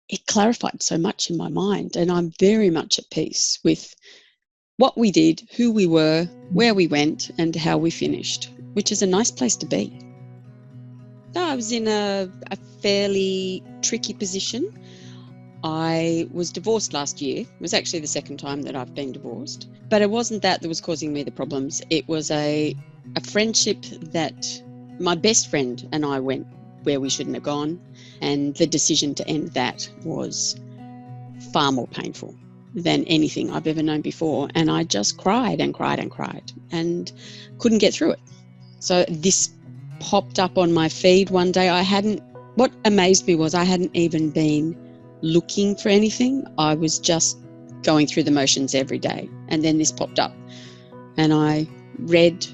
it clarified so much in my mind, and I'm very much at peace with what we did, who we were, where we went, and how we finished, which is a nice place to be. I was in a fairly tricky position. I was divorced last year. It was actually the second time that I've been divorced. But it wasn't that was causing me the problems. It was a friendship that my best friend and I went where we shouldn't have gone. And the decision to end that was far more painful than anything I've ever known before. And I just cried and cried and cried and couldn't get through it. So this popped up on my feed one day. What amazed me was I hadn't even been looking for anything. I was just going through the motions every day. And then this popped up and I read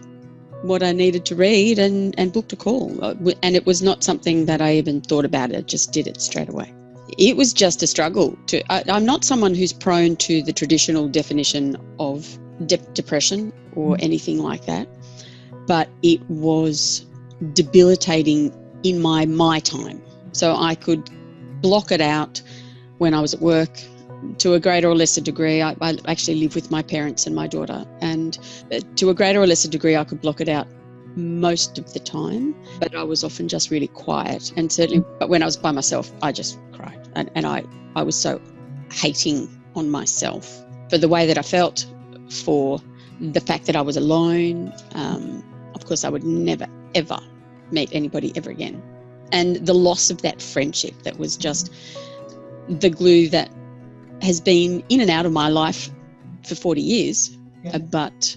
what I needed to read and booked a call. And it was not something that I even thought about. I just did it straight away. It was just a struggle. I'm not someone who's prone to the traditional definition of depression or anything like that, but it was debilitating in my time. So I could block it out when I was at work to a greater or lesser degree. I actually live with my parents and my daughter, and to a greater or lesser degree I could block it out most of the time, but I was often just really quiet. And certainly, but when I was by myself, I just cried. And I was so hating on myself for the way that I felt, for the fact that I was alone. Of course, I would never, ever meet anybody ever again. And the loss of that friendship that was just the glue that has been in and out of my life for 40 years, but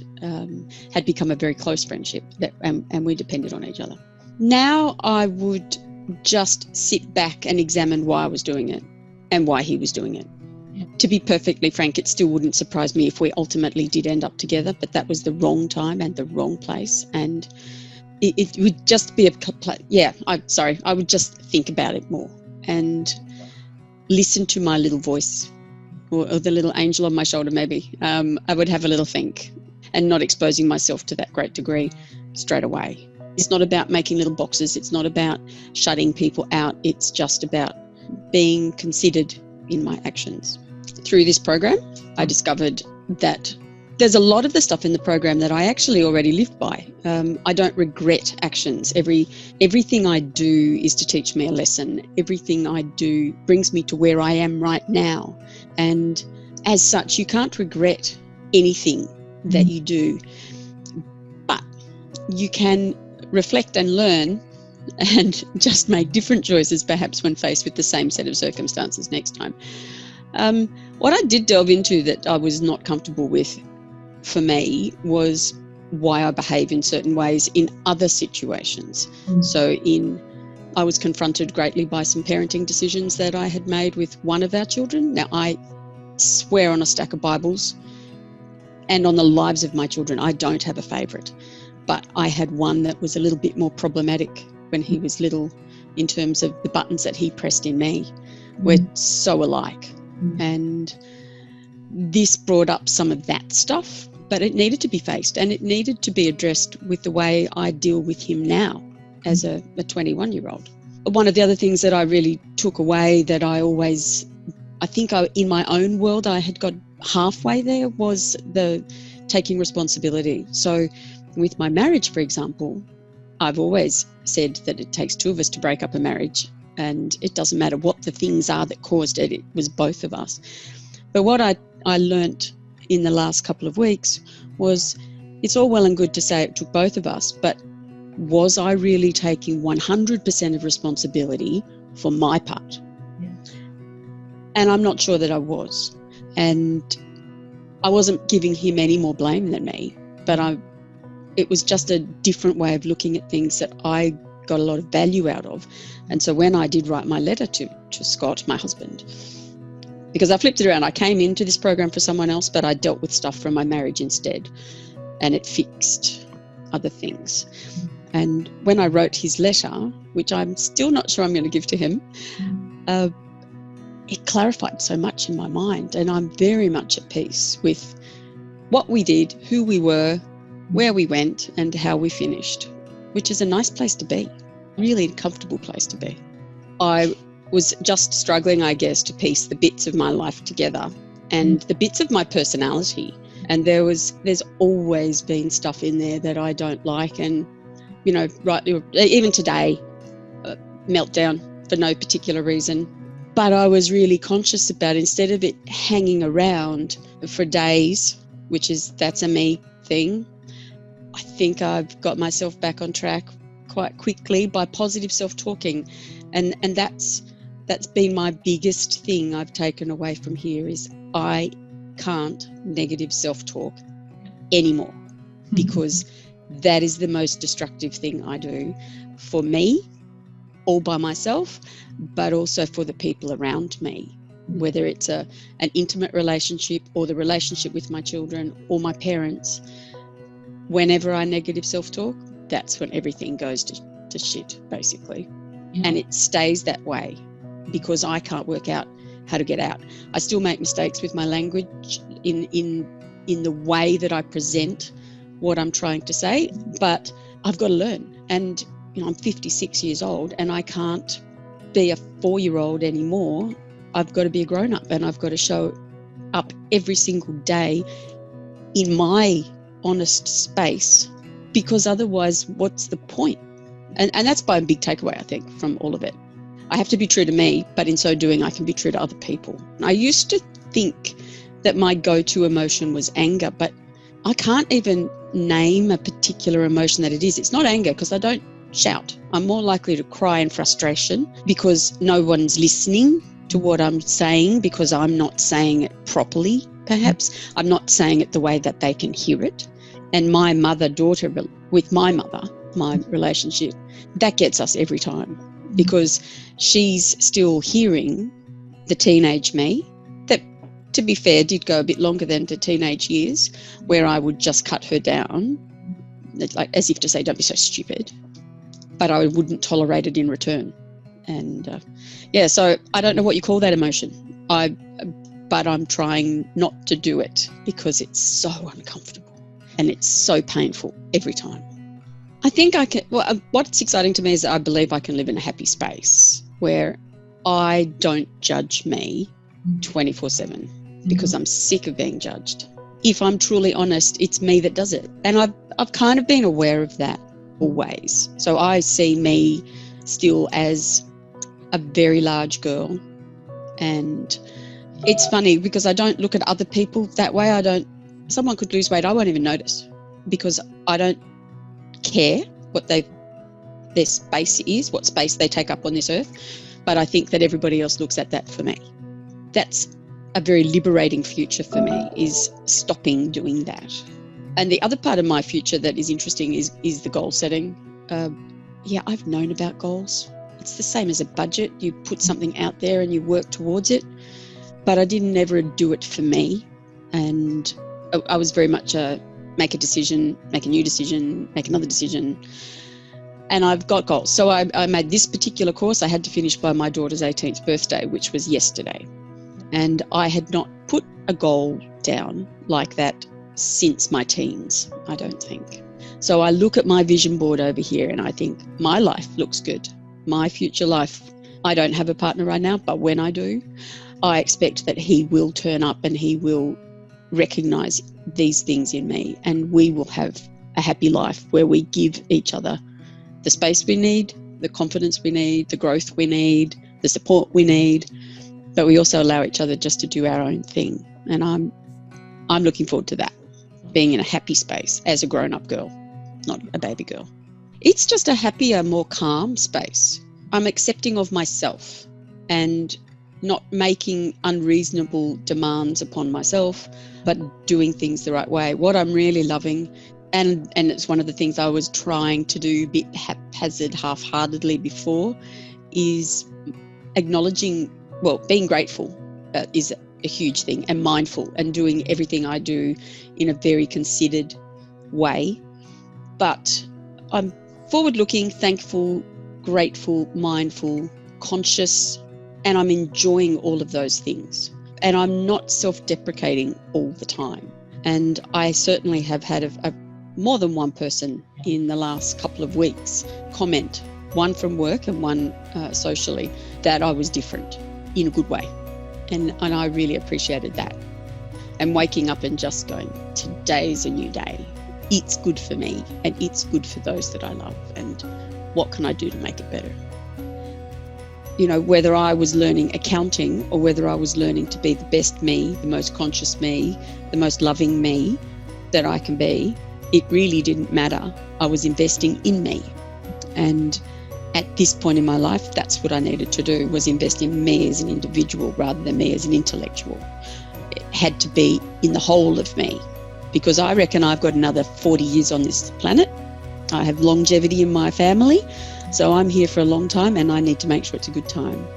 had become a very close friendship and we depended on each other. Now I would just sit back and examine why I was doing it and why he was doing it. To be perfectly frank, it still wouldn't surprise me if we ultimately did end up together, but that was the wrong time and the wrong place. And it would just be I would just think about it more and listen to my little voice or the little angel on my shoulder maybe. I would have a little think and not exposing myself to that great degree straight away. It's not about making little boxes. It's not about shutting people out. It's just about being considered in my actions. Through this program, I discovered that there's a lot of the stuff in the program that I actually already live by. I don't regret actions. Everything I do is to teach me a lesson. Everything I do brings me to where I am right now. And as such, you can't regret anything that you do. But you can reflect and learn and just make different choices perhaps when faced with the same set of circumstances next time. What I did delve into that I was not comfortable with for me was why I behave in certain ways in other situations. So I was confronted greatly by some parenting decisions that I had made with one of our children. Now, I swear on a stack of Bibles and on the lives of my children, I don't have a favourite. But I had one that was a little bit more problematic when he was little in terms of the buttons that he pressed in me. We're so alike. And this brought up some of that stuff, but it needed to be faced and it needed to be addressed with the way I deal with him now as a 21-year-old. One of the other things that I really took away that in my own world I had got halfway there was the taking responsibility. So with my marriage, for example, I've always said that it takes two of us to break up a marriage, and it doesn't matter what the things are that caused it, it was both of us. But what I learnt in the last couple of weeks was it's all well and good to say it took both of us, but was I really taking 100% of responsibility for my part? Yeah. And I'm not sure that I was. And I wasn't giving him any more blame than me, but it was just a different way of looking at things that I got a lot of value out of. And so when I did write my letter to Scott, my husband, because I flipped it around, I came into this program for someone else, but I dealt with stuff from my marriage instead, and it fixed other things. And when I wrote his letter, which I'm still not sure I'm going to give to him, it clarified so much in my mind, and I'm very much at peace with what we did, who we were, where we went, and how we finished, which is a nice place to be, really a comfortable place to be. I was just struggling, I guess, to piece the bits of my life together and the bits of my personality. And there's always been stuff in there that I don't like. And, right, even today, meltdown for no particular reason. But I was really conscious about, instead of it hanging around for days, that's a me thing, I think I've got myself back on track quite quickly by positive self-talking. And that's been my biggest thing I've taken away from here, is I can't negative self-talk anymore, because that is the most destructive thing I do for me, all by myself, but also for the people around me, whether it's an intimate relationship or the relationship with my children or my parents. Whenever I negative self-talk, that's when everything goes to shit, basically. And it stays that way because I can't work out how to get out. I still make mistakes with my language in the way that I present what I'm trying to say, but I've got to learn. And I'm 56 years old and I can't be a 4-year-old anymore. I've got to be a grown-up, and I've got to show up every single day in my honest space, because otherwise what's the point? And that's my big takeaway, I think, from all of it. I have to be true to me, but in so doing I can be true to other people. I used to think that my go-to emotion was anger, but I can't even name a particular emotion that it is. It's not anger, because I don't shout. I'm more likely to cry in frustration because no one's listening to what I'm saying, because I'm not saying it properly, perhaps. I'm not saying it the way that they can hear it. And my mother-daughter, with my mother, my relationship, that gets us every time, because she's still hearing the teenage me that, to be fair, did go a bit longer than the teenage years, where I would just cut her down, like as if to say, don't be so stupid, but I wouldn't tolerate it in return. And so I don't know what you call that emotion, but I'm trying not to do it because it's so uncomfortable and it's so painful every time. I think I can. Well, what's exciting to me is that I believe I can live in a happy space where I don't judge me 24/7, because I'm sick of being judged. If I'm truly honest, it's me that does it. And I've kind of been aware of that always. So I see me still as a very large girl. And it's funny because I don't look at other people that way. Someone could lose weight, I won't even notice, because I don't care what their space is, what space they take up on this earth. But I think that everybody else looks at that for me. That's a very liberating future for me, is stopping doing that. And the other part of my future that is interesting is the goal setting. I've known about goals. It's the same as a budget. You put something out there and you work towards it. But I didn't ever do it for me. And I was very much make a decision, make a new decision, make another decision. And I've got goals. So I made this particular course. I had to finish by my daughter's 18th birthday, which was yesterday. And I had not put a goal down like that since my teens, I don't think. So I look at my vision board over here and I think my life looks good. My future life, I don't have a partner right now, but when I do, I expect that he will turn up and he will recognise these things in me, and we will have a happy life where we give each other the space we need, the confidence we need, the growth we need, the support we need, but we also allow each other just to do our own thing. And I'm looking forward to that, being in a happy space as a grown-up girl, not a baby girl. It's just a happier, more calm space. I'm accepting of myself and not making unreasonable demands upon myself, but doing things the right way. What I'm really loving, and it's one of the things I was trying to do a bit haphazard, half-heartedly before, is acknowledging, being grateful is a huge thing, and mindful, and doing everything I do in a very considered way. But I'm forward-looking, thankful, grateful, mindful, conscious, and I'm enjoying all of those things. And I'm not self-deprecating all the time. And I certainly have had more than one person in the last couple of weeks comment, one from work and one socially, that I was different in a good way. And I really appreciated that. And waking up and just going, today's a new day. It's good for me and it's good for those that I love. And what can I do to make it better? You know, whether I was learning accounting or whether I was learning to be the best me, the most conscious me, the most loving me that I can be, it really didn't matter. I was investing in me. And at this point in my life, that's what I needed to do, was invest in me as an individual rather than me as an intellectual. It had to be in the whole of me, because I reckon I've got another 40 years on this planet. I have longevity in my family, so I'm here for a long time and I need to make sure it's a good time.